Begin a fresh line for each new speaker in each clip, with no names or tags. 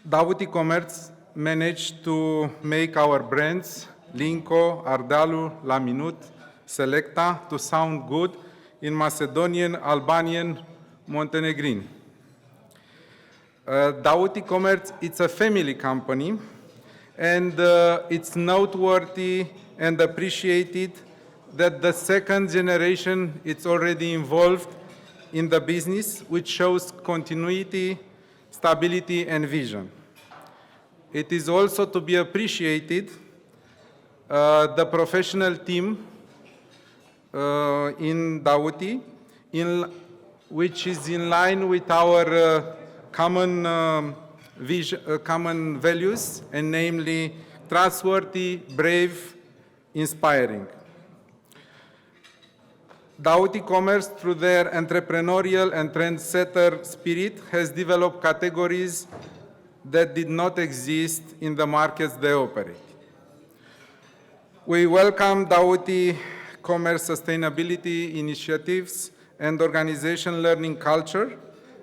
Davut e-commerce managed to make our brands, Linko, Ardealul, La Minut, Selecta, to sound good in Macedonian, Albanian, Montenegrin. Davut e-commerce, it's a family company, and it's noteworthy and appreciated that the second generation is already involved in the business, which shows continuity, stability, and vision. It is also to be appreciated the professional team in Davut, which is in line with our common values, and namely trustworthy, brave, inspiring. Davut e-commerce, through their entrepreneurial and trendsetter spirit, has developed categories that did not exist in the markets they operate. We welcome Davut e-commerce sustainability initiatives and organization learning culture,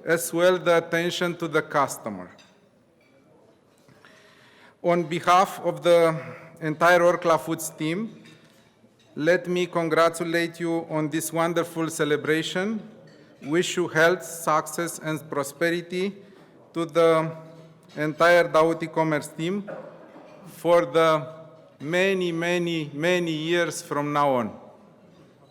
as well the attention to the customer. On behalf of the entire Orkla Foods team, let me congratulate you on this wonderful celebration. Wish you health, success, and prosperity to the entire Davut e-commerce team for the many years from now on.